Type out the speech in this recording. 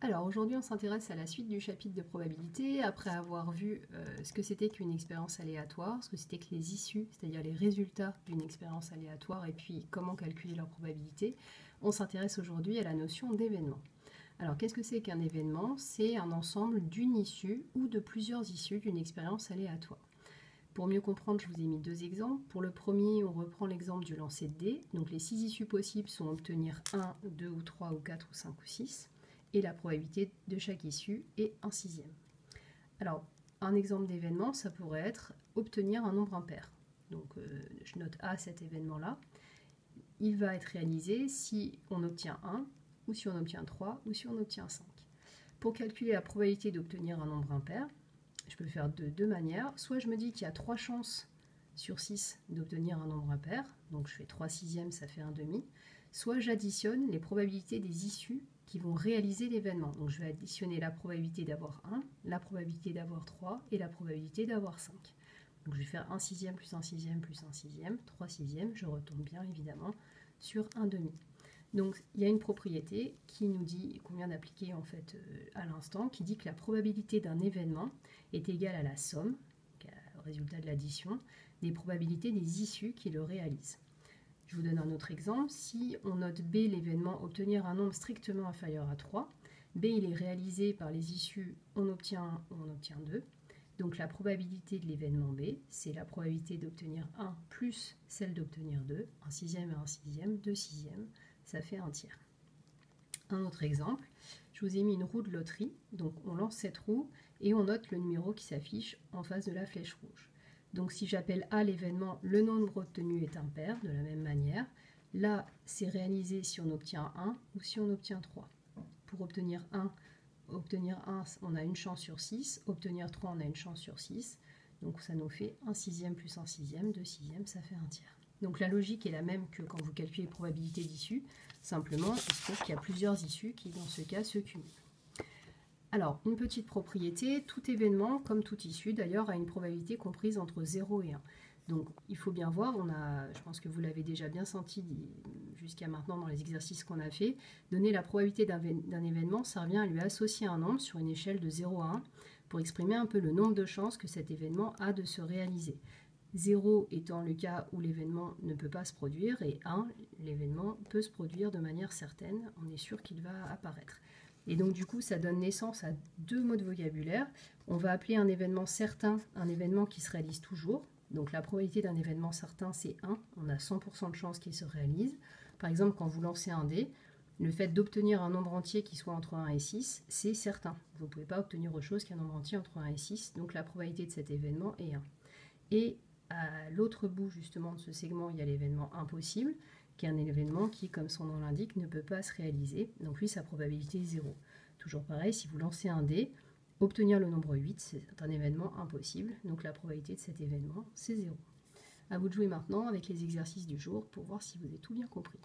Alors aujourd'hui on s'intéresse à la suite du chapitre de probabilité, après avoir vu ce que c'était qu'une expérience aléatoire, ce que c'était que les issues, c'est-à-dire les résultats d'une expérience aléatoire, et puis comment calculer leur probabilité. On s'intéresse aujourd'hui à la notion d'événement. Alors qu'est-ce que c'est qu'un événement? C'est un ensemble d'une issue ou de plusieurs issues d'une expérience aléatoire. Pour mieux comprendre, je vous ai mis deux exemples. Pour le premier, on reprend l'exemple du lancer de dés. Donc les 6 issues possibles sont obtenir 1, 2 ou 3 ou 4 ou 5 ou 6. Et la probabilité de chaque issue est 1/6. Alors, un exemple d'événement, ça pourrait être obtenir un nombre impair. Donc, je note A cet événement-là. Il va être réalisé si on obtient 1, ou si on obtient 3, ou si on obtient 5. Pour calculer la probabilité d'obtenir un nombre impair, je peux le faire de deux manières. Soit je me dis qu'il y a 3 chances sur 6 d'obtenir un nombre impair, donc je fais 3/6, ça fait 1/2. Soit j'additionne les probabilités des issues qui vont réaliser l'événement. Donc je vais additionner la probabilité d'avoir 1, la probabilité d'avoir 3 et la probabilité d'avoir 5. Donc je vais faire 1/6 plus 1/6 plus 1/6, 3/6, je retombe bien évidemment sur 1/2. Donc il y a une propriété qui nous dit, qu'on vient d'appliquer en fait à l'instant, qui dit que la probabilité d'un événement est égale à la somme, au résultat de l'addition, des probabilités des issues qui le réalisent. Je vous donne un autre exemple. Si on note B l'événement obtenir un nombre strictement inférieur à 3, B il est réalisé par les issues on obtient 1 ou on obtient 2. Donc la probabilité de l'événement B, c'est la probabilité d'obtenir 1 plus celle d'obtenir 2, 1/6 et 1/6, 2/6, ça fait 1/3. Un autre exemple, je vous ai mis une roue de loterie, donc on lance cette roue et on note le numéro qui s'affiche en face de la flèche rouge. Donc si j'appelle A l'événement, le nombre obtenu est impair, de la même manière. Là, c'est réalisé si on obtient 1 ou si on obtient 3. Pour obtenir 1, on a une chance sur 6. Obtenir 3, on a une chance sur 6. Donc ça nous fait 1/6 plus 1/6, 2/6, ça fait 1/3. Donc la logique est la même que quand vous calculez les probabilités d'issue. Simplement, il se trouve qu'il y a plusieurs issues qui, dans ce cas, se cumulent. Alors, une petite propriété, tout événement, comme toute issue d'ailleurs, a une probabilité comprise entre 0 et 1. Donc, il faut bien voir, je pense que vous l'avez déjà bien senti jusqu'à maintenant dans les exercices qu'on a fait, donner la probabilité d'un événement, ça revient à lui associer un nombre sur une échelle de 0 à 1 pour exprimer un peu le nombre de chances que cet événement a de se réaliser. 0 étant le cas où l'événement ne peut pas se produire, et 1, l'événement peut se produire de manière certaine, on est sûr qu'il va apparaître. Et donc du coup, ça donne naissance à deux mots de vocabulaire. On va appeler un événement certain un événement qui se réalise toujours. Donc la probabilité d'un événement certain, c'est 1. On a 100% de chances qu'il se réalise. Par exemple, quand vous lancez un dé, le fait d'obtenir un nombre entier qui soit entre 1 et 6, c'est certain. Vous ne pouvez pas obtenir autre chose qu'un nombre entier entre 1 et 6. Donc la probabilité de cet événement est 1. Et à l'autre bout justement de ce segment, il y a l'événement impossible, qui est un événement qui, comme son nom l'indique, ne peut pas se réaliser. Donc lui, sa probabilité est 0. Toujours pareil, si vous lancez un dé, obtenir le nombre 8, c'est un événement impossible. Donc la probabilité de cet événement, c'est 0. À vous de jouer maintenant avec les exercices du jour pour voir si vous avez tout bien compris.